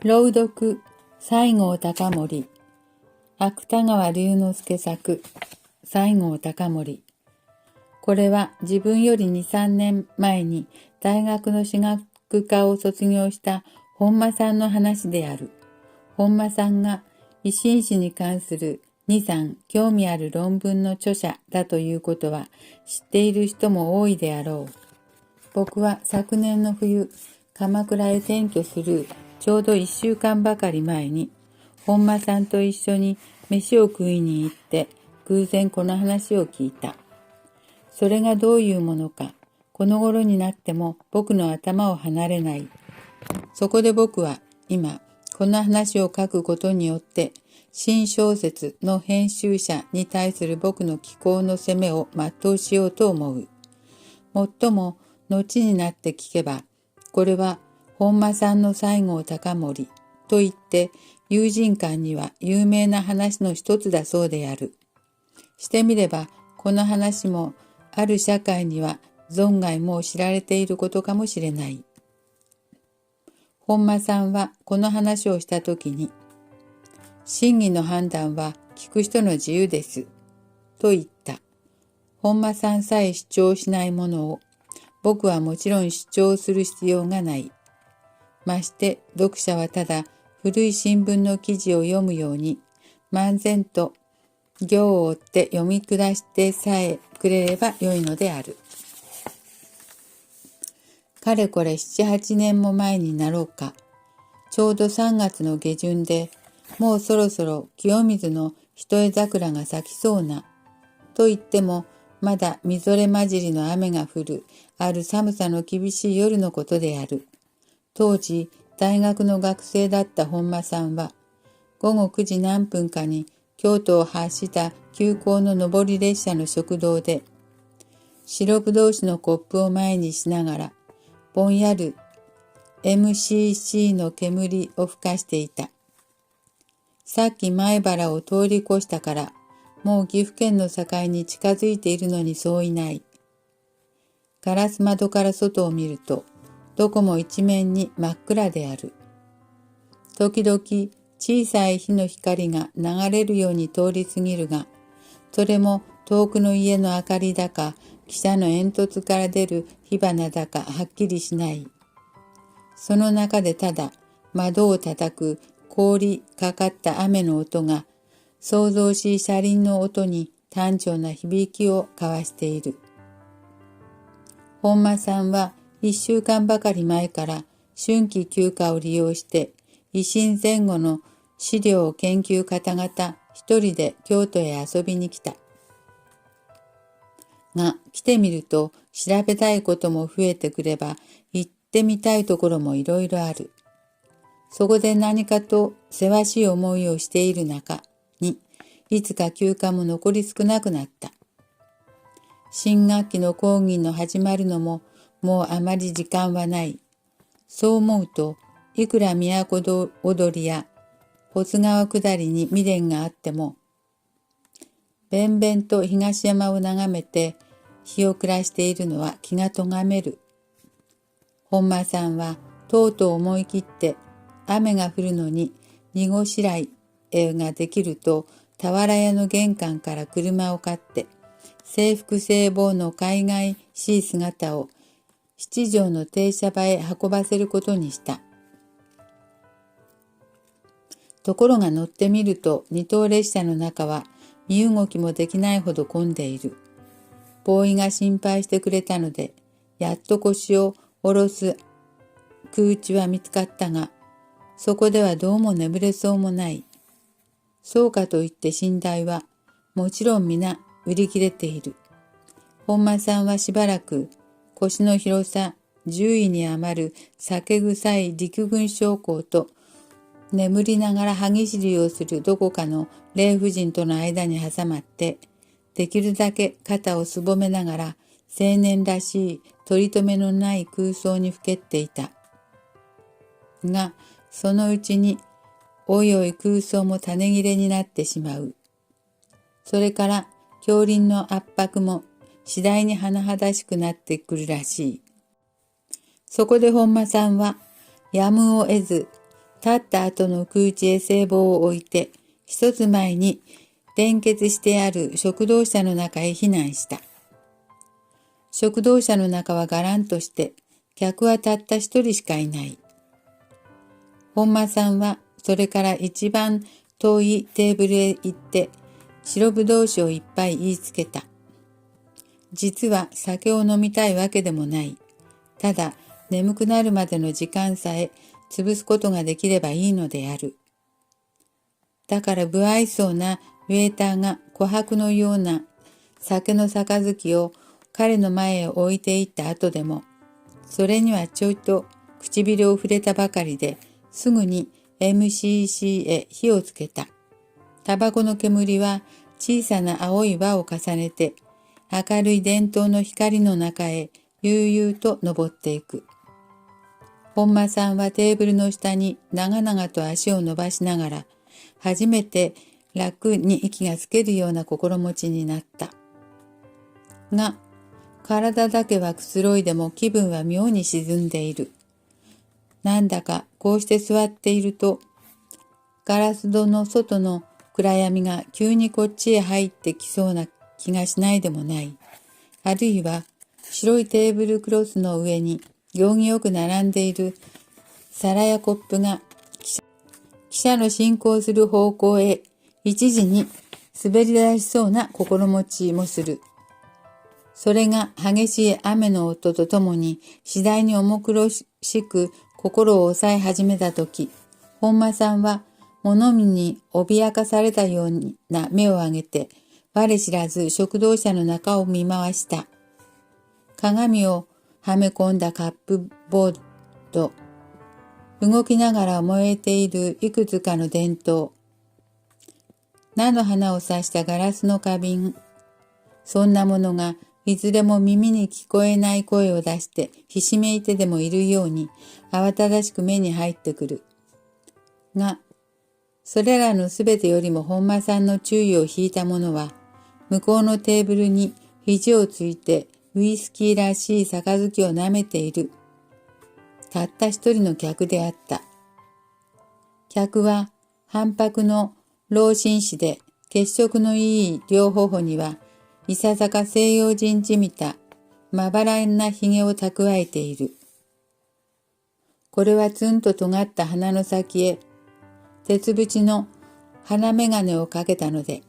朗読、西郷隆盛。芥川龍之介作、西郷隆盛。これは自分より2、3年前に大学の史学科を卒業した本間さんの話である。本間さんが維新史に関する2、3興味ある論文の著者だということは知っている人も多いであろう。僕は昨年の冬、鎌倉へ転居するちょうど1週間ばかり前に、本間さんと一緒に飯を食いに行って、偶然この話を聞いた。それがどういうものか、この頃になっても僕の頭を離れない。そこで僕は今、この話を書くことによって、新小説の編集者に対する僕の寄稿の責めを全うしようと思う。もっとも、後になって聞けば、これは本間さんの西郷隆盛といって友人間には有名な話の一つだそうである。してみればこの話もある社会には存外もう知られていることかもしれない。本間さんはこの話をしたときに、真偽の判断は聞く人の自由ですと言った。本間さんさえ主張しないものを僕はもちろん主張する必要がない。まして読者はただ古い新聞の記事を読むように漫然と行を追って読み下してさえくれればよいのである。かれこれ7、8年も前になろうか。ちょうど3月の下旬で、もうそろそろ清水の一重桜が咲きそうな。と言ってもまだみぞれ混じりの雨が降るある寒さの厳しい夜のことである。当時大学の学生だった本間さんは午後9時何分かに京都を発した急行の上り列車の食堂で白ぶどう酒のコップを前にしながらぼんやる MCC の煙を吹かしていた。さっき前原を通り越したからもう岐阜県の境に近づいているのにそういない。ガラス窓から外を見るとどこも一面に真っ暗である。時々小さい火の光が流れるように通り過ぎるが、それも遠くの家の明かりだか、汽車の煙突から出る火花だかはっきりしない。その中でただ窓を叩く氷かかった雨の音が、騒々しい車輪の音に単調な響きを交わしている。本間さんは1週間ばかり前から春季休暇を利用して維新前後の資料研究方々一人で京都へ遊びに来た。が来てみると調べたいことも増えてくれば行ってみたいところもいろいろある。そこで何かとせわしい思いをしている中にいつか休暇も残り少なくなった。新学期の講義の始まるのももうあまり時間はない。そう思うと、いくら都踊りや保津川下りに未練があっても、べんべんと東山を眺めて日を暮らしているのは気がとがめる。本間さんはとうとう思い切って雨が降るのに荷ごしらえができると俵屋の玄関から車を買って制服制帽の海外しい姿を七条の停車場へ運ばせることにした。ところが乗ってみると二等列車の中は身動きもできないほど混んでいる。ボーイが心配してくれたので、やっと腰を下ろす空地は見つかったが、そこではどうも眠れそうもない。そうかといって寝台はもちろん皆売り切れている。本間さんはしばらく腰の広さ10位に余る酒臭い陸軍将校と眠りながら歯ぎしりをするどこかの霊婦人との間に挟まってできるだけ肩をすぼめながら青年らしい取り留めのない空想にふけっていた。がそのうちにおいおい空想も種切れになってしまう。それから強輪の圧迫も次第に甚だしくなってくるらしい。そこで本間さんはやむを得ず立った後の空地へ聖棒を置いて、一つ前に連結してある食堂車の中へ避難した。食堂車の中はがらんとして、客はたった一人しかいない。本間さんはそれから一番遠いテーブルへ行って、白ぶどう酒をいっぱい言いつけた。実は酒を飲みたいわけでもない。ただ眠くなるまでの時間さえ潰すことができればいいのである。だから不愛想なウェーターが琥珀のような酒の杯を彼の前へ置いていった後でも、それにはちょいと唇を触れたばかりですぐに MCC へ火をつけた。タバコの煙は小さな青い輪を重ねて明るい電灯の光の中へ悠々と登っていく。本間さんはテーブルの下に長々と足を伸ばしながら初めて楽に息がつけるような心持ちになった。が、体だけはくつろいでも気分は妙に沈んでいる。なんだかこうして座っていると、ガラス戸の外の暗闇が急にこっちへ入ってきそうな気がしないでもない。あるいは白いテーブルクロスの上に行儀よく並んでいる皿やコップが汽車の進行する方向へ一時に滑り出しそうな心持ちもする。それが激しい雨の音とともに次第に重苦しく心を抑え始めたとき、本間さんは物見に脅かされたような目を上げて、我知らず食堂車の中を見回した。鏡をはめ込んだカップボード、動きながら燃えているいくつかの電灯、菜の花を刺したガラスの花瓶、そんなものがいずれも耳に聞こえない声を出してひしめいてでもいるように慌ただしく目に入ってくる。が、それらのすべてよりも本間さんの注意を引いたものは、向こうのテーブルに肘をついてウイスキーらしい杯を舐めている。たった一人の客であった。客は半白の老紳士で血色のいい両頬にはいささか西洋人じみたまばらなひげを蓄えている。これはツンと尖った鼻の先へ鉄縁の鼻眼鏡をかけたので、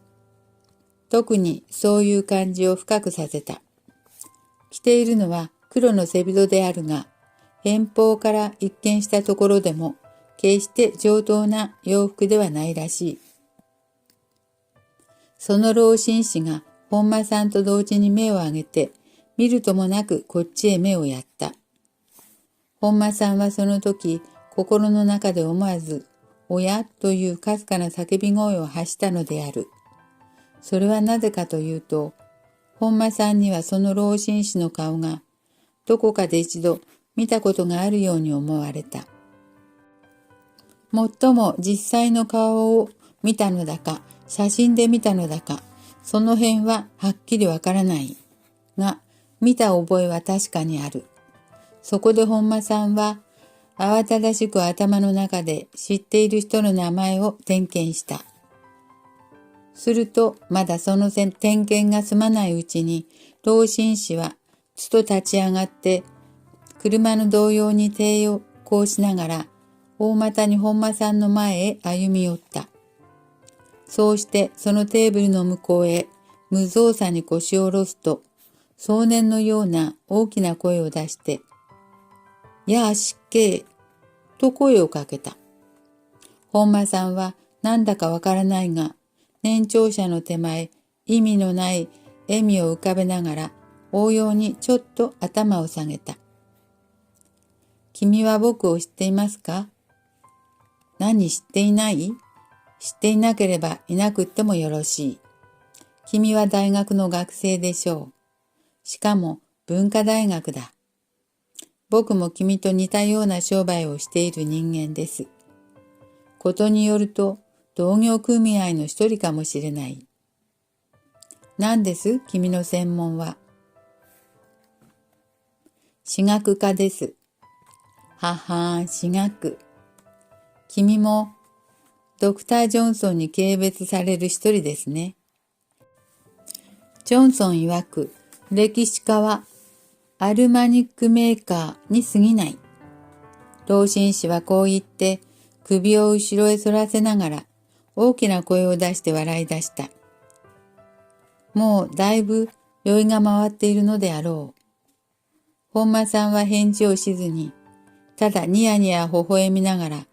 特にそういう感じを深くさせた。着ているのは黒の背広であるが、遠方から一見したところでも決して上等な洋服ではないらしい。その老紳士が本間さんと同時に目を上げて、見るともなくこっちへ目をやった。本間さんはその時、心の中で思わず、おやというかすかな叫び声を発したのである。それはなぜかというと、本間さんにはその老紳士の顔が、どこかで一度見たことがあるように思われた。もっとも実際の顔を見たのだか、写真で見たのだか、その辺ははっきりわからない。が、見た覚えは確かにある。そこで本間さんは、慌ただしく頭の中で知っている人の名前を点検した。すると、まだその点検が済まないうちに、老紳士はつと立ち上がって、車の同様に手をこうしながら、大股に本間さんの前へ歩み寄った。そうしてそのテーブルの向こうへ無造作に腰を下ろすと、壮年のような大きな声を出して、やあ失敬と声をかけた。本間さんはなんだかわからないが、年長者の手前、意味のない笑みを浮かべながら、応用にちょっと頭を下げた。君は僕を知っていますか？何知っていない？知っていなければいなくってもよろしい。君は大学の学生でしょう。しかも文化大学だ。僕も君と似たような商売をしている人間です。ことによると同業組合の一人かもしれない。何です君の専門は？史学科です。ははー、史学。君もドクター・ジョンソンに軽蔑される一人ですね。ジョンソン曰く、歴史家はアルマニックメーカーに過ぎない。老紳士はこう言って首を後ろへ反らせながら大きな声を出して笑い出した。もうだいぶ酔いが回っているのであろう。本間さんは返事をしずに、ただニヤニヤ微笑みながら、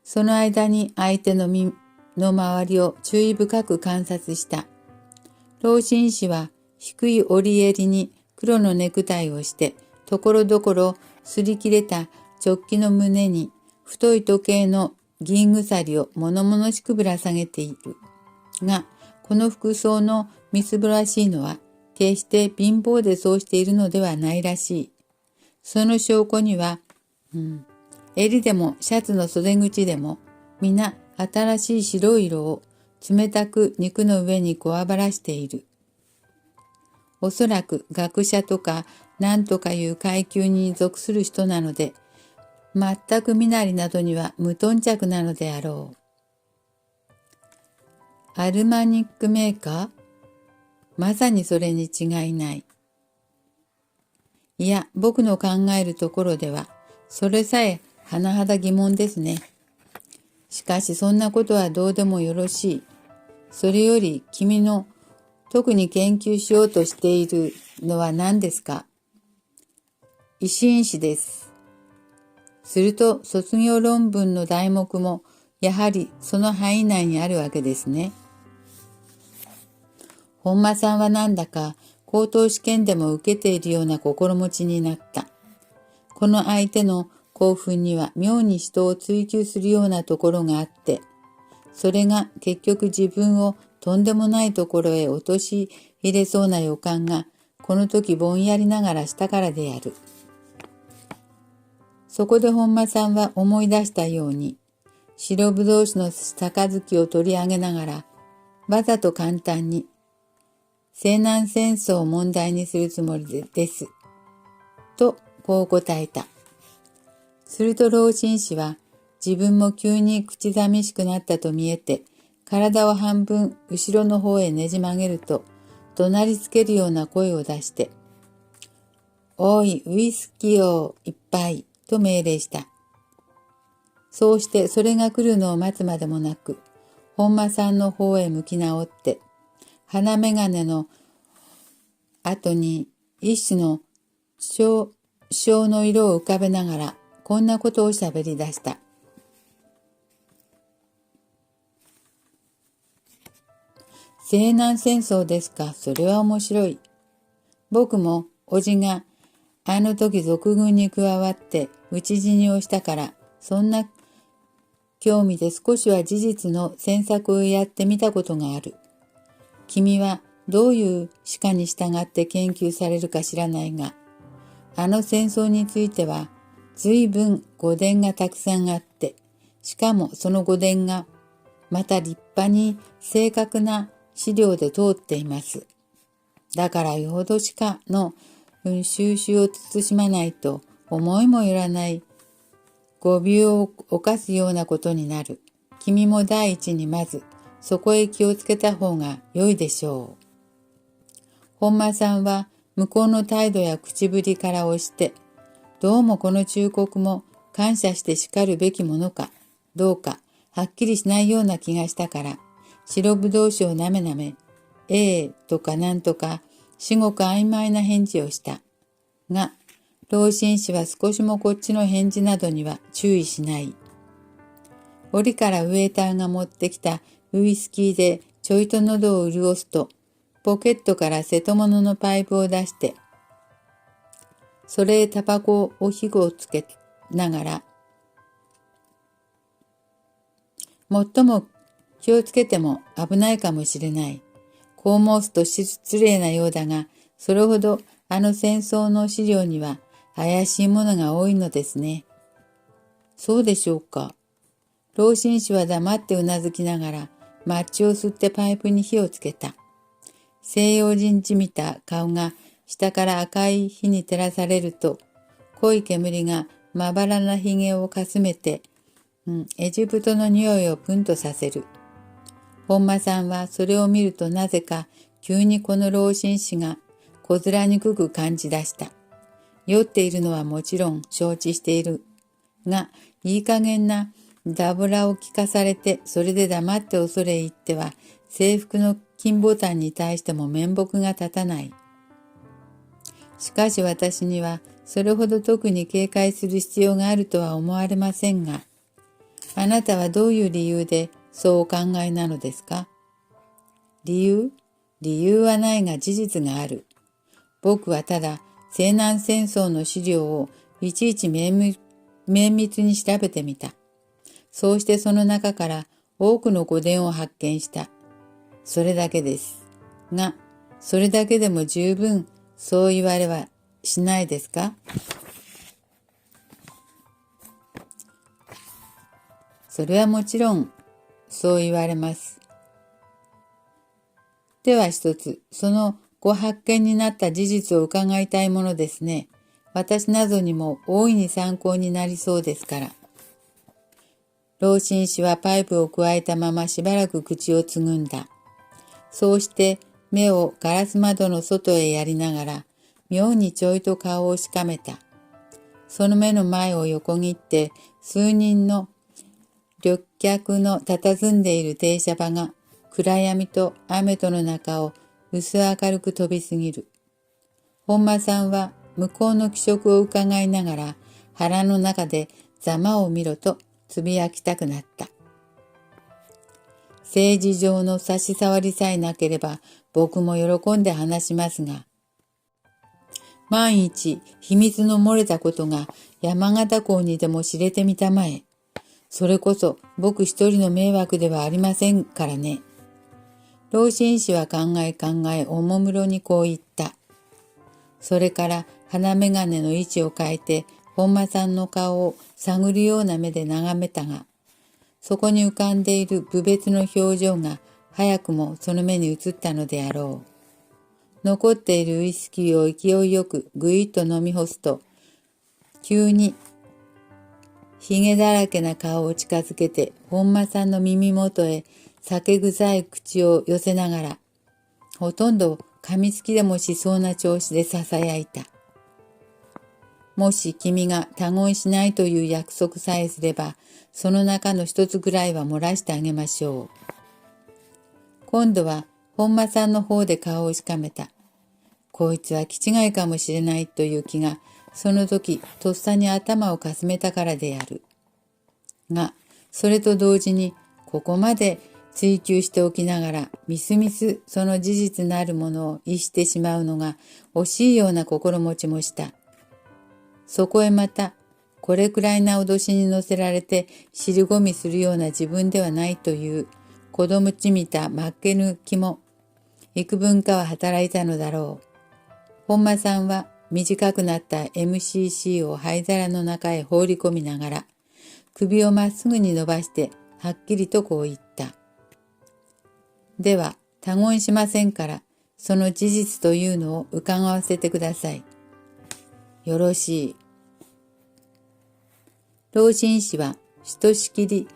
その間に相手の身の周りを注意深く観察した。老紳士は低い折り襟に黒のネクタイをして、ところどころ擦り切れた直帰の胸に太い時計の銀鎖を物々しくぶら下げている。が、この服装のみすぼらしいのは、決して貧乏でそうしているのではないらしい。その証拠には、襟でもシャツの袖口でも、皆新しい白い色を冷たく肉の上にこわばらしている。おそらく学者とか何とかいう階級に属する人なので、全く身なりなどには無頓着なのであろう。アルマニックメーカー？まさにそれに違いない。いや、僕の考えるところでは、それさえ甚だ疑問ですね。しかしそんなことはどうでもよろしい。それより君の特に研究しようとしているのは何ですか？維新史です。すると卒業論文の題目もやはりその範囲内にあるわけですね。本間さんはなんだか高等試験でも受けているような心持ちになった。この相手の興奮には妙に人を追求するようなところがあって、それが結局自分をとんでもないところへ落とし入れそうな予感がこの時ぼんやりながらしたからである。そこで本間さんは思い出したように、白ぶどう酒の杯を取り上げながら、わざと簡単に、西南戦争を問題にするつもりです。と、こう答えた。すると老紳士は、自分も急に口寂しくなったと見えて、体を半分後ろの方へねじ曲げると、怒鳴りつけるような声を出して、おい、ウイスキーを一杯と命令した。そうしてそれが来るのを待つまでもなく、本間さんの方へ向き直って、鼻眼鏡の後に一種の小の色を浮かべながら、こんなことを喋り出した。西南戦争ですか、それは面白い。僕も叔父があの時賊軍に加わって討ち死にをしたから、そんな興味で少しは事実の詮索をやってみたことがある。君はどういう史家に従って研究されるか知らないが、あの戦争については随分語伝がたくさんあって、しかもその語伝がまた立派に正確な資料で通っています。だからよほど史家の収集を慎まないと思いもよらない誤謬を犯すようなことになる。君も第一にまずそこへ気をつけた方が良いでしょう。本間さんは向こうの態度や口ぶりから押して、どうもこの忠告も感謝して叱るべきものかどうかはっきりしないような気がしたから、白ぶどう酒をなめなめ、ええとかなんとか至極曖昧な返事をした。が、老紳士は少しもこっちの返事などには注意しない。折からウェーターが持ってきたウイスキーでちょいと喉を潤すと、ポケットから瀬戸物のパイプを出して、それへタバコを火をつけながら、最も気をつけても危ないかもしれない。こう申すと失礼なようだが、それほどあの戦争の資料には怪しいものが多いのですね。そうでしょうか。老紳士は黙ってうなずきながら、マッチを吸ってパイプに火をつけた。西洋人じみた顔が下から赤い火に照らされると、濃い煙がまばらなひげをかすめて、エジプトの匂いをプンとさせる。本間さんはそれを見るとなぜか急にこの老紳士がこずらにくく感じ出した。酔っているのはもちろん承知しているが、いい加減なダブラを聞かされてそれで黙って恐れ入っては制服の金ボタンに対しても面目が立たない。しかし私にはそれほど特に警戒する必要があるとは思われませんが、あなたはどういう理由でそうお考えなのですか？理由はないが事実がある。僕はただ西南戦争の資料をいちいち綿密に調べてみた。そうしてその中から多くの語伝を発見した。それだけです。が、それだけでも十分そう言われはしないですか？それはもちろんそう言われます。では一つ、そのご発見になった事実を伺いたいものですね。私などにも大いに参考になりそうですから。老紳士はパイプをくわえたまましばらく口をつぐんだ。そうして目をガラス窓の外へやりながら、妙にちょいと顔をしかめた。その目の前を横切って数人の旅客の佇んでいる停車場が暗闇と雨との中を薄明るく飛びすぎる。本間さんは向こうの気色を伺いながら腹の中でざまを見ろとつぶやきたくなった。政治上の差し障りさえなければ僕も喜んで話しますが、万一秘密の漏れたことが山形港にでも知れてみたまえ。それこそ僕一人の迷惑ではありませんからね。老紳士は考えおもむろにこう言った。それから鼻眼鏡の位置を変えて本間さんの顔を探るような目で眺めたが、そこに浮かんでいる侮蔑の表情が早くもその目に映ったのであろう。残っているウイスキーを勢いよくぐいっと飲み干すと、急にひげだらけな顔を近づけて本間さんの耳元へ酒臭い口を寄せながら、ほとんど噛みつきでもしそうな調子で囁いた。もし君が他言しないという約束さえすれば、その中の一つぐらいは漏らしてあげましょう。今度は本間さんの方で顔をしかめた。こいつは気違いかもしれないという気が、その時とっさに頭をかすめたからである。が、それと同時にここまで追求しておきながら、みすみすその事実なるものを逸してしまうのが惜しいような心持ちもした。そこへまた、これくらいな脅しに乗せられて尻込みするような自分ではないという子供ちみた負けぬ気も幾分かは働いたのだろう。本間さんは短くなった MCC を灰皿の中へ放り込みながら、首をまっすぐに伸ばしてはっきりとこう言った。では、他言しませんから、その事実というのを伺わせてください。よろしい。老紳士はひとしきり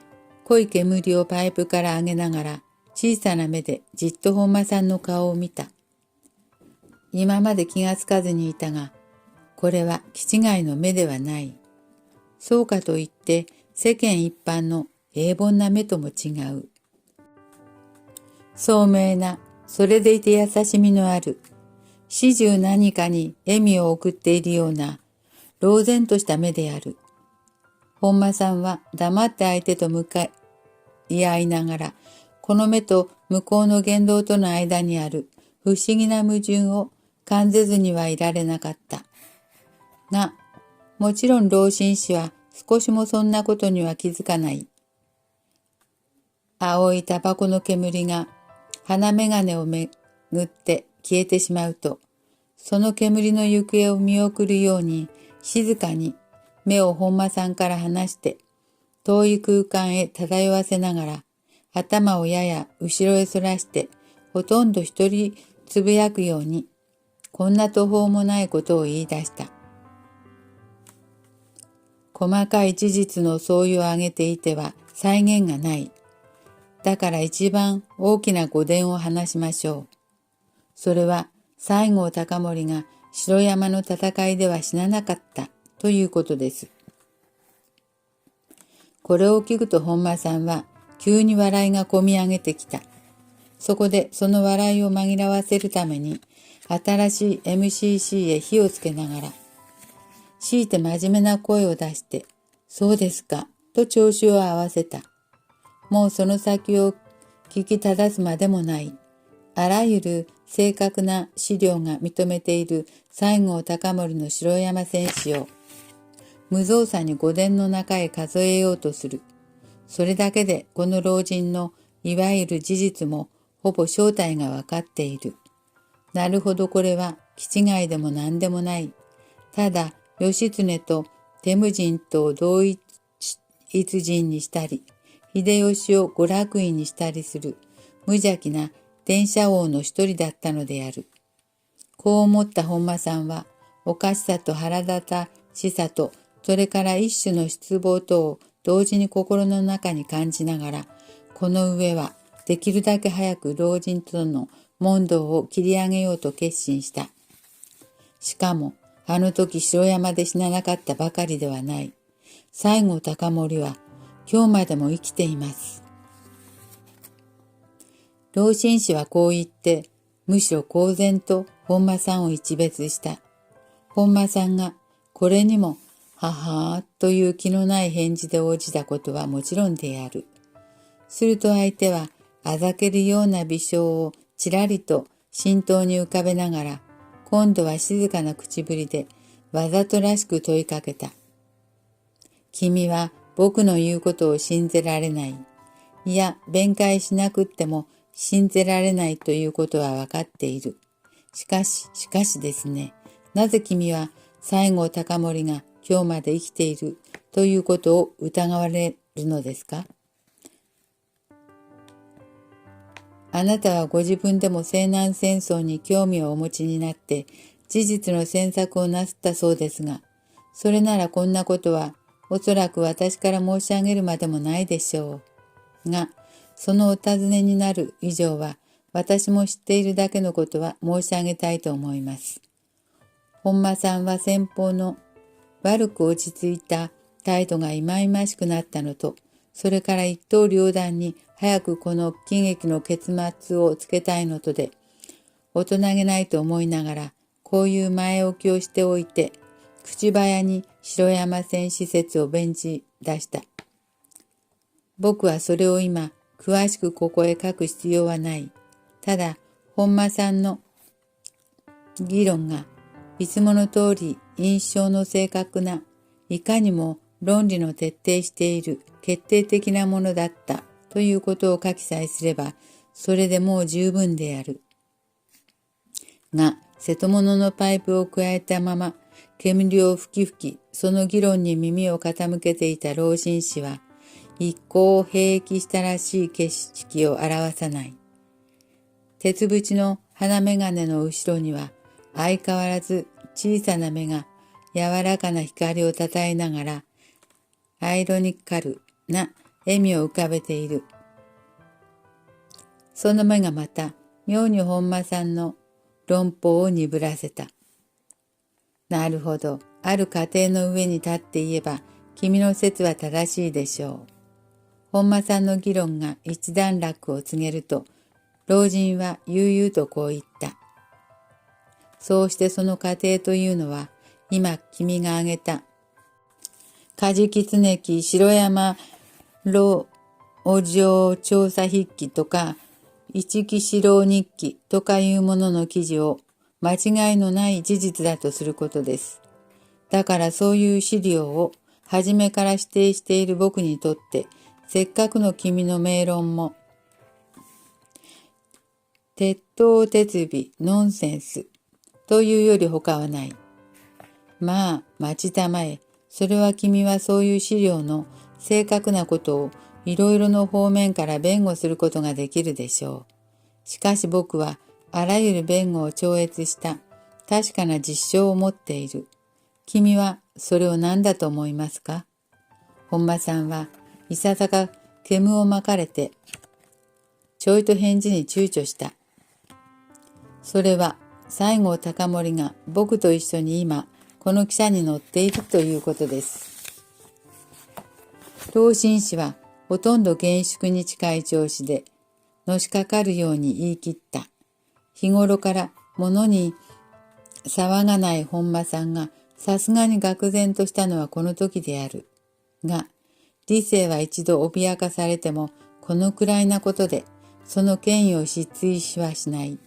濃い煙をパイプから上げながら小さな目でじっと本間さんの顔を見た。今まで気がつかずにいたが、これは気違いの目ではない。そうかといって世間一般の平凡な目とも違う。聡明な、それでいて優しみのある、始終何かに笑みを送っているような、呆然とした目である。本間さんは黙って相手と向かい合いながら、この目と向こうの言動との間にある不思議な矛盾を感じずにはいられなかった。が、もちろん老紳士は少しもそんなことには気づかない。青いタバコの煙が鼻眼鏡をめぐって消えてしまうと、その煙の行方を見送るように静かに目を本間さんから離して遠い空間へ漂わせながら頭をやや後ろへそらしてほとんど一人つぶやくようにこんな途方もないことを言い出した。細かい事実の相違を挙げていては再現がない。だから一番大きな御伝を話しましょう。それは西郷隆盛が城山の戦いでは死ななかったということです。これを聞くと本間さんは急に笑いがこみ上げてきた。そこでその笑いを紛らわせるために新しい MCC へ火をつけながら、強いて真面目な声を出して、そうですか、と調子を合わせた。もうその先を聞き正すまでもない。あらゆる正確な資料が認めている西郷隆盛の城山戦士を無造作に御殿の中へ数えようとする。それだけでこの老人のいわゆる事実もほぼ正体がわかっている。なるほど、これは気違いでも何でもない。ただ義経とテム人とを同一人にしたり、秀吉を娯楽院にしたりする無邪気な伝社王の一人だったのである。こう思った本間さんは、おかしさと腹立たしさと、それから一種の失望とを同時に心の中に感じながら、この上はできるだけ早く老人との問答を切り上げようと決心した。しかも、あの時城山で死ななかったばかりではない。西郷隆盛は今日までも生きています。老臣氏はこう言って、むしろ公然と本間さんを一別した。本間さんがこれにも、ははーという気のない返事で応じたことはもちろんである。すると相手は、あざけるような微笑をちらりと心頭に浮かべながら、今度は静かな口ぶりでわざとらしく問いかけた。君は僕の言うことを信じられない。いや、弁解しなくっても信じられないということはわかっている。しかしですね。なぜ君は西郷隆盛が今日まで生きているということを疑われるのですか？あなたはご自分でも西南戦争に興味をお持ちになって事実の詮索をなすったそうですが、それならこんなことはおそらく私から申し上げるまでもないでしょう。が、そのお尋ねになる以上は私も知っているだけのことは申し上げたいと思います。本間さんは先方の悪く落ち着いた態度が忌々しくなったのと、それから一刀両断に早くこの喜劇の結末をつけたいのとで、大人げないと思いながら、こういう前置きをしておいて、口早に城山線施設を弁じ出した。僕はそれを今、詳しくここへ書く必要はない。ただ、本間さんの議論が、いつもの通り印象の正確な、いかにも論理の徹底している決定的なものだったということを書きさえすれば、それでもう十分である。が、瀬戸物のパイプを加えたまま、煙を吹き吹き、その議論に耳を傾けていた老人氏は、一向兵役したらしい景色を表さない。鉄縁の鼻眼鏡の後ろには、相変わらず小さな目が柔らかな光をたたえながら、アイロニカルな笑みを浮かべている。その目がまた、妙に本間さんの論法を鈍らせた。なるほど。ある家庭の上に立って言えば、君の説は正しいでしょう。本間さんの議論が一段落を告げると、老人は悠々とこう言った。そうしてその家庭というのは、今君が挙げた、梶狐記城山老城調査筆記とか、一木四郎日記とかいうものの記事を間違いのない事実だとすることです。だからそういう資料を初めから指定している僕にとって、せっかくの君の名論も、鉄頭鉄尾ノンセンスというより他はない。まあ、待ちたまえ。それは君はそういう資料の正確なことをいろいろの方面から弁護することができるでしょう。しかし僕はあらゆる弁護を超越した確かな実証を持っている。君はそれを何だと思いますか？本間さんはいささか煙をまかれて、ちょいと返事に躊躇した。それは西郷隆盛が僕と一緒に今、この汽車に乗っているということです。老紳士はほとんど厳粛に近い調子で、のしかかるように言い切った。日頃から物に騒がない本間さんがさすがに愕然としたのはこの時である。が、理性は一度脅かされてもこのくらいなことでその権威を失墜しはしない。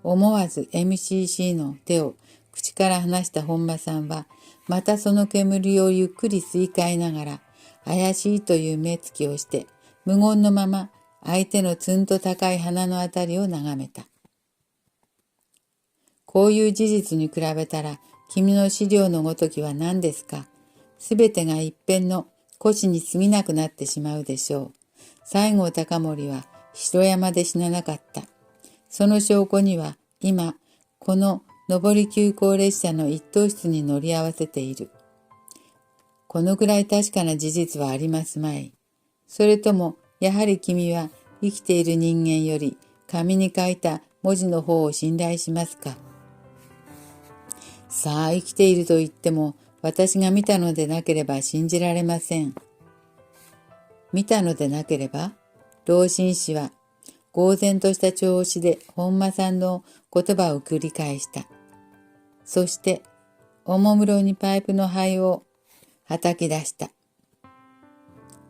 思わず MCC の手を口から離した本間さんはまたその煙をゆっくり吸い替えながら怪しいという目つきをして無言のまま相手のツンと高い鼻のあたりを眺めた。こういう事実に比べたら君の資料のごときは何ですか。すべてが一辺の古紙に過ぎなくなってしまうでしょう。西郷隆盛は城山で死ななかった。その証拠には今この上り急行列車の一等室に乗り合わせている。このくらい確かな事実はありますまい。それともやはり君は生きている人間より紙に書いた文字の方を信頼しますか。さあ生きていると言っても私が見たのでなければ信じられません。見たのでなければ？老紳士は呆然とした調子で本間さんの言葉を繰り返した。そしておもむろにパイプの灰をはたき出した。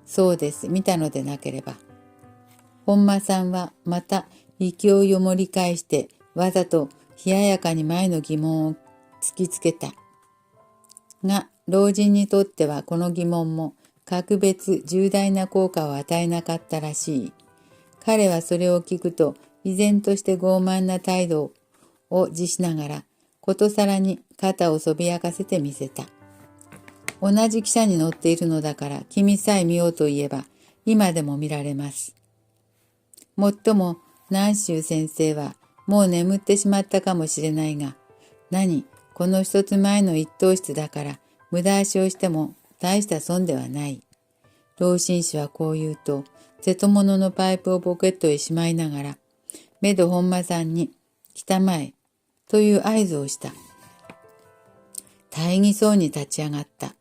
そうです、見たのでなければ。本間さんはまた勢いを盛り返してわざと冷ややかに前の疑問を突きつけた。が老人にとってはこの疑問も格別重大な効果を与えなかったらしい。彼はそれを聞くと依然として傲慢な態度を辞しながらことさらに肩をそびやかせてみせた。同じ汽車に乗っているのだから君さえ見ようと言えば今でも見られます。もっとも南州先生はもう眠ってしまったかもしれないが、この一つ前の一等室だから無駄足をしても大した損ではない。老紳士はこう言うと瀬戸物のパイプをポケットへしまいながら目と本間さんに来たまえという合図をした。大儀そうに立ち上がった。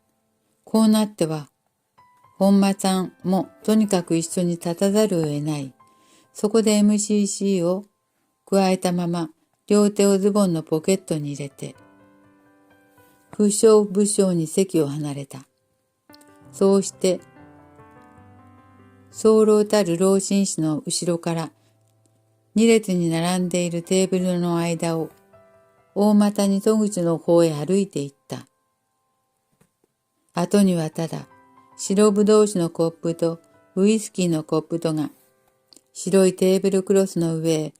こうなっては本間さんもとにかく一緒に立たざるを得ない。そこで MCC を加えたまま両手をズボンのポケットに入れて不詳不詳に席を離れた。そうして早漏たる老紳士の後ろから二列に並んでいるテーブルの間を大股に戸口の方へ歩いていった。後にはただ白ぶどう酒のコップとウイスキーのコップとが白いテーブルクロスの上へ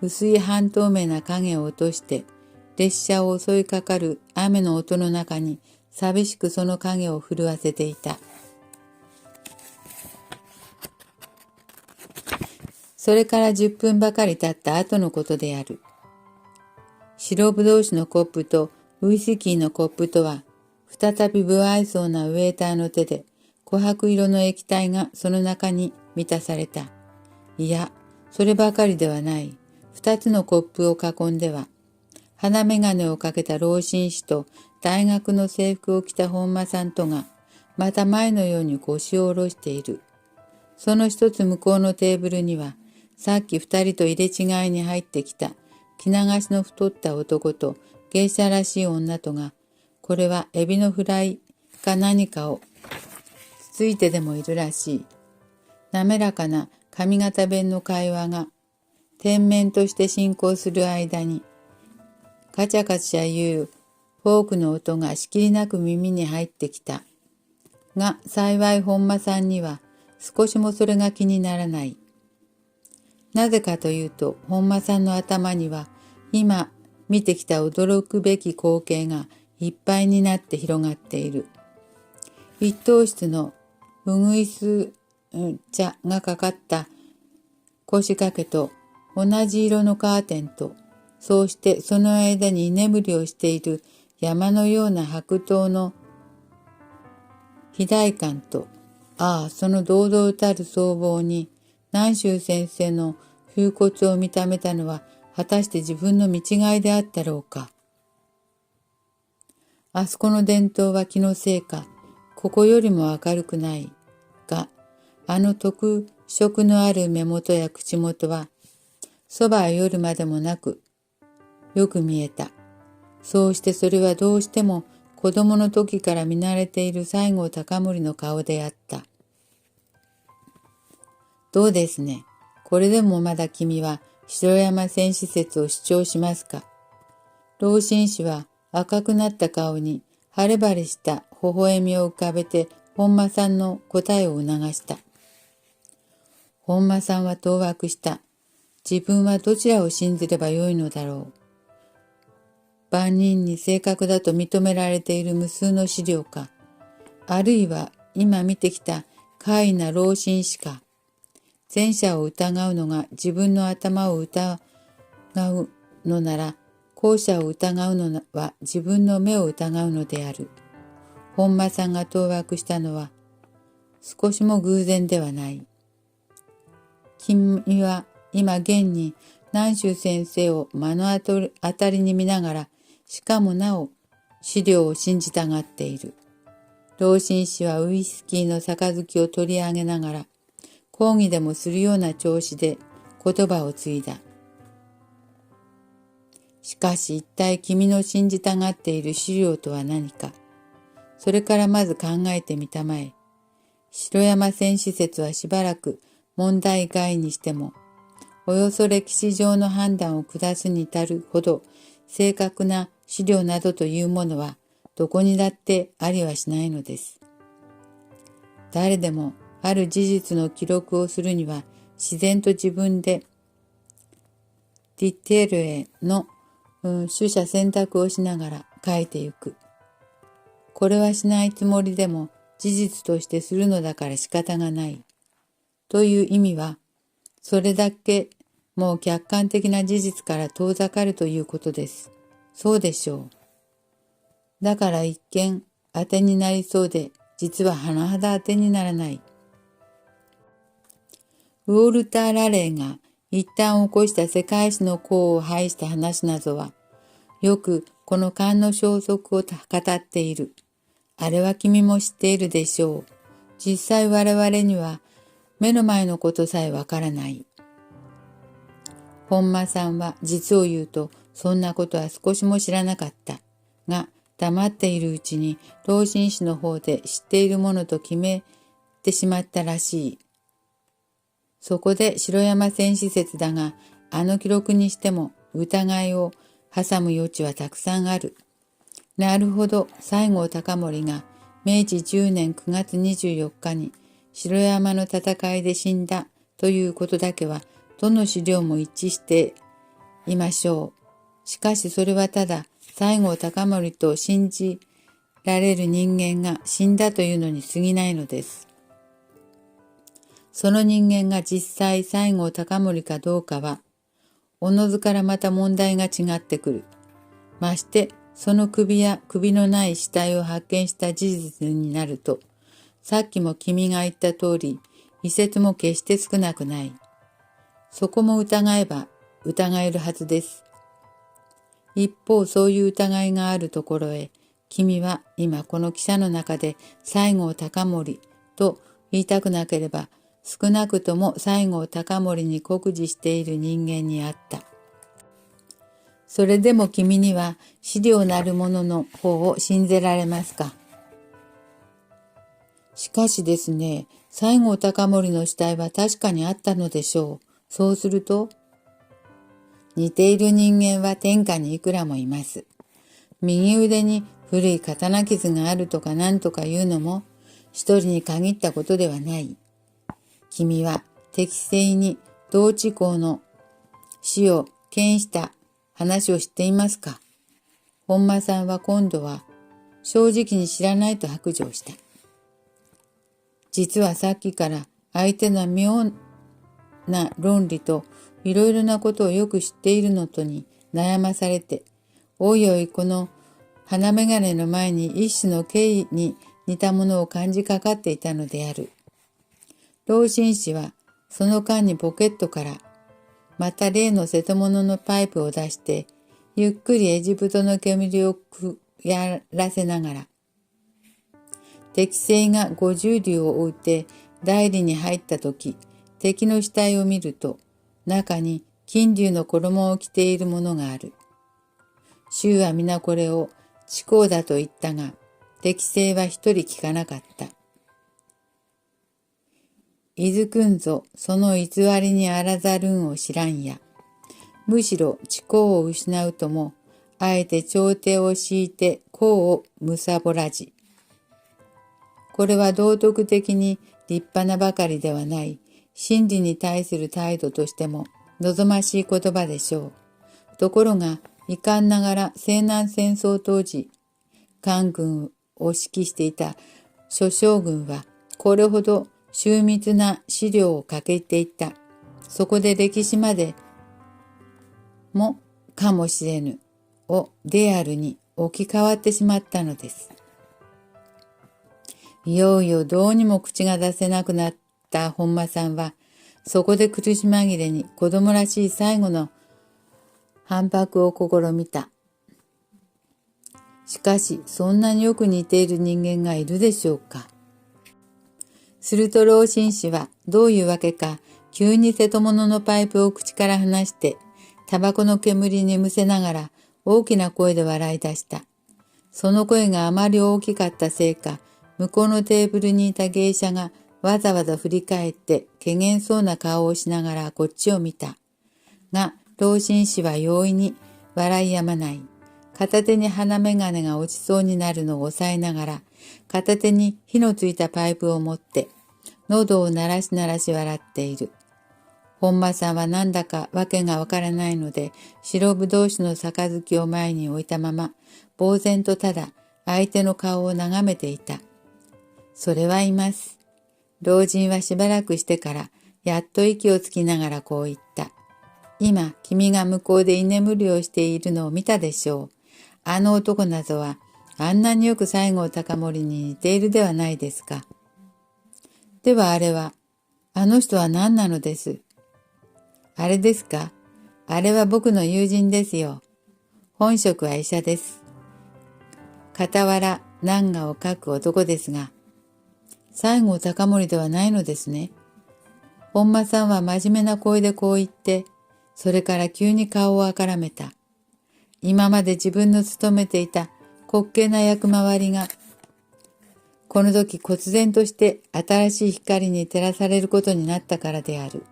薄い半透明な影を落として列車を襲いかかる雨の音の中に寂しくその影を震わせていた。それから10分ばかり経った後のことである。白ぶどう酒のコップとウイスキーのコップとは再び不愛想なウェーターの手で琥珀色の液体がその中に満たされた。いや、そればかりではない。2つのコップを囲んでは鼻眼鏡をかけた老紳士と大学の制服を着た本間さんとがまた前のように腰を下ろしている。その一つ向こうのテーブルにはさっき2人と入れ違いに入ってきた着流しの太った男と芸者らしい女とが、これはエビのフライか何かをつついてでもいるらしい。滑らかな上方弁の会話が天面として進行する間にカチャカチャいうフォークの音がしきりなく耳に入ってきた。が幸い本間さんには少しもそれが気にならない。なぜかというと本間さんの頭には今見てきた驚くべき光景がいっぱいになって広がっている。一等室のうぐいす茶がかかった腰掛けと同じ色のカーテンと、そうしてその間に居眠りをしている山のような白桃の肥大感と、その堂々たる僧帽に、南宗先生の風骨を見た目たのは、果たして自分の見違いであったろうか。あそこの伝統は気のせいか、ここよりも明るくないが、あの特色のある目元や口元は、そばへ寄るまでもなく、よく見えた。そうしてそれはどうしても子供の時から見慣れている西郷隆盛の顔であった。どうですね。これでもまだ君は城山戦士説を主張しますか。老紳士は赤くなった顔に晴れ晴れした微笑みを浮かべて本間さんの答えを促した。本間さんは当惑した。自分はどちらを信じればよいのだろう。万人に正確だと認められている無数の資料か、あるいは今見てきた怪異な老紳士か。前者を疑うのが自分の頭を疑うのなら、後者を疑うのは自分の目を疑うのである。本間さんが当惑したのは少しも偶然ではない。君は今現に南宗先生を目の当たりに見ながら、しかもなお資料を信じたがっている。老紳士はウイスキーの杯を取り上げながら、抗議でもするような調子で言葉を継いだ。しかし一体君の信じたがっている資料とは何か。それからまず考えてみたまえ。城山戦士説はしばらく問題外にしても、およそ歴史上の判断を下すに至るほど正確な資料などというものはどこにだってありはしないのです。誰でもある事実の記録をするには自然と自分でディテールへの取捨選択をしながら書いてゆく。これはしないつもりでも事実としてするのだから仕方がない。という意味は、それだけもう客観的な事実から遠ざかるということです。そうでしょう。だから一見当てになりそうで、実は甚だ当てにならない。ウォルター・ラレーが一旦起こした世界史の功を排した話などは、よくこの漢の消息を語っている。あれは君も知っているでしょう。実際我々には目の前のことさえわからない。本間さんは実を言うとそんなことは少しも知らなかった。が、黙っているうちに老紳士の方で知っているものと決めてしまったらしい。そこで城山戦士説だが、あの記録にしても疑いを挟む余地はたくさんある。なるほど、西郷隆盛が明治10年9月24日に城山の戦いで死んだということだけはどの資料も一致していましょう。しかしそれはただ西郷隆盛と信じられる人間が死んだというのに過ぎないのです。その人間が実際西郷隆盛かどうかは、おのずからまた問題が違ってくる。ましてその首や首のない死体を発見した事実になると、さっきも君が言った通り、遺説も決して少なくない。そこも疑えば疑えるはずです。一方、そういう疑いがあるところへ、君は今この記者の中で西郷隆盛と言いたくなければ、少なくとも西郷隆盛に酷似している人間にあった。それでも君には資料なるものの方を信じられますか。しかしですね、西郷隆盛の死体は確かにあったのでしょう。そうすると、似ている人間は天下にいくらもいます。右腕に古い刀傷があるとか何とかいうのも一人に限ったことではない。君は適正に同地公の死を見した話を知っていますか。本間さんは今度は正直に知らないと白状した。実はさっきから相手の妙な論理といろいろなことをよく知っているのとに悩まされて、おいおいこの鼻眼鏡の前に一種の敬意に似たものを感じかかっていたのである。老紳士はその間にポケットからまた例の瀬戸物のパイプを出して、ゆっくりエジプトの煙をやらせながら、敵兵が50竜を追って代理に入ったとき、敵の死体を見ると、中に金竜の衣を着ているものがある。衆は皆これを遅行だと言ったが、敵兵は一人聞かなかった。いずくんぞ、その偽りにあらざるんを知らんや。むしろ知行を失うとも、あえて朝廷を敷いて功をむさぼらじ。これは道徳的に立派なばかりではない、真理に対する態度としても望ましい言葉でしょう。ところが、遺憾ながら西南戦争当時、官軍を指揮していた諸将軍は、これほど秀密な資料を欠けていた。そこで歴史までもかもしれぬをであるに置き換わってしまったのです。いよいよどうにも口が出せなくなった本間さんは、そこで苦し紛れに子供らしい最後の反駁を試みた。しかし、そんなによく似ている人間がいるでしょうか。すると老紳士はどういうわけか、急に瀬戸物のパイプを口から離して、タバコの煙にむせながら大きな声で笑い出した。その声があまり大きかったせいか、向こうのテーブルにいた芸者がわざわざ振り返って怪げそうな顔をしながらこっちを見た。が、老紳士は容易に笑い止まない。片手に鼻眼鏡が落ちそうになるのを抑えながら、片手に火のついたパイプを持って、喉を鳴らし鳴らし笑っている。本間さんはなんだかわけがわからないので、白ぶどう酒の杯を前に置いたまま、呆然とただ相手の顔を眺めていた。それはいます。老人はしばらくしてから、やっと息をつきながらこう言った。今、君が向こうで居眠りをしているのを見たでしょう。あの男などは、あんなによく西郷隆盛に似ているではないですか。ではあれは、あの人は何なのです。あれですか。あれは僕の友人ですよ。本職は医者です。傍ら難画を書く男ですが、西郷隆盛ではないのですね。本間さんは真面目な声でこう言って、それから急に顔をあからめた。今まで自分の務めていた滑稽な役回りが、この時忽然として新しい光に照らされることになったからである。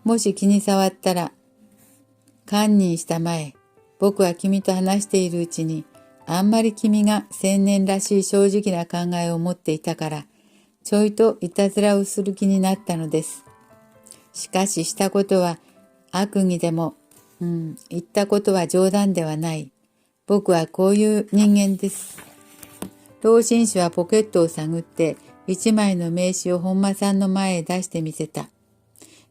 もし気に障ったら、堪忍したまえ。僕は君と話しているうちに、あんまり君が青年らしい正直な考えを持っていたから、ちょいといたずらをする気になったのです。しかししたことは悪意でも、言ったことは冗談ではない。僕はこういう人間です。老紳士はポケットを探って一枚の名刺を本間さんの前へ出してみせた。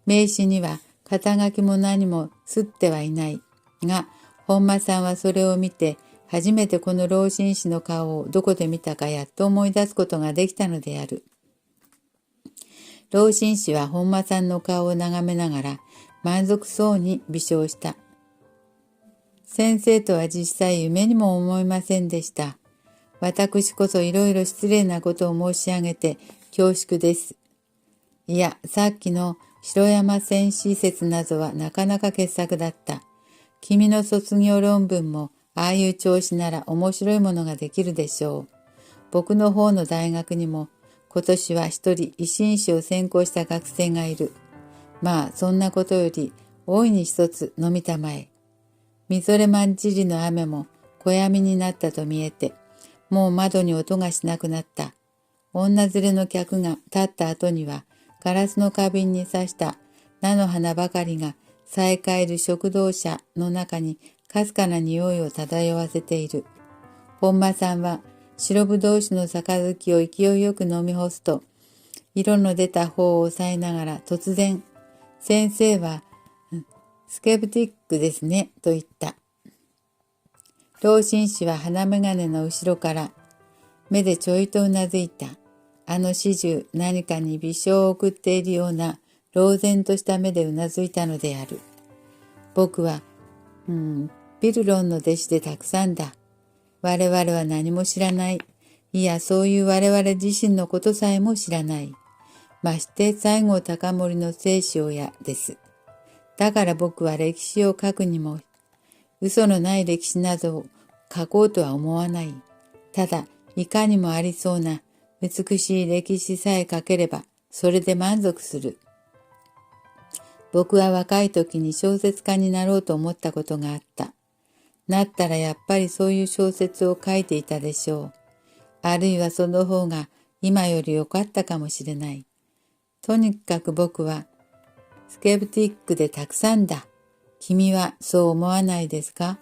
名刺には肩書きも何もすってはいないが、本間さんはそれを見て初めてこの老紳士の顔をどこで見たかやっと思い出すことができたのである。老紳士は本間さんの顔を眺めながら満足そうに微笑した。先生とは実際夢にも思いませんでした。私こそいろいろ失礼なことを申し上げて恐縮です。いや、さっきの城山戦士説などはなかなか傑作だった。君の卒業論文もああいう調子なら面白いものができるでしょう。僕の方の大学にも今年は一人維新史を専攻した学生がいる。まあそんなことより大いに一つ飲みたまえ。みぞれまんじりの雨も小闇になったと見えて、もう窓に音がしなくなった。女連れの客が立った後には、ガラスの花瓶に刺した菜の花ばかりがさえかえる食堂車の中にかすかな匂いを漂わせている。本間さんは白ぶどう酒の杯を勢いよく飲み干すと、色の出た方を押さえながら突然、先生はスケプティックですね、と言った。老紳士は鼻眼鏡の後ろから目でちょいとうなずいた。あの始終何かに微笑を送っているような呆然とした目でうなずいたのである。僕は、ピルロンの弟子でたくさんだ。我々は何も知らない。いや、そういう我々自身のことさえも知らない。まして西郷隆盛の生死親です。だから僕は歴史を書くにも、嘘のない歴史などを書こうとは思わない。ただ、いかにもありそうな美しい歴史さえ書ければ、それで満足する。僕は若い時に小説家になろうと思ったことがあった。なったらやっぱりそういう小説を書いていたでしょう。あるいはその方が今より良かったかもしれない。とにかく僕はスケプティックでたくさんだ。君はそう思わないですか？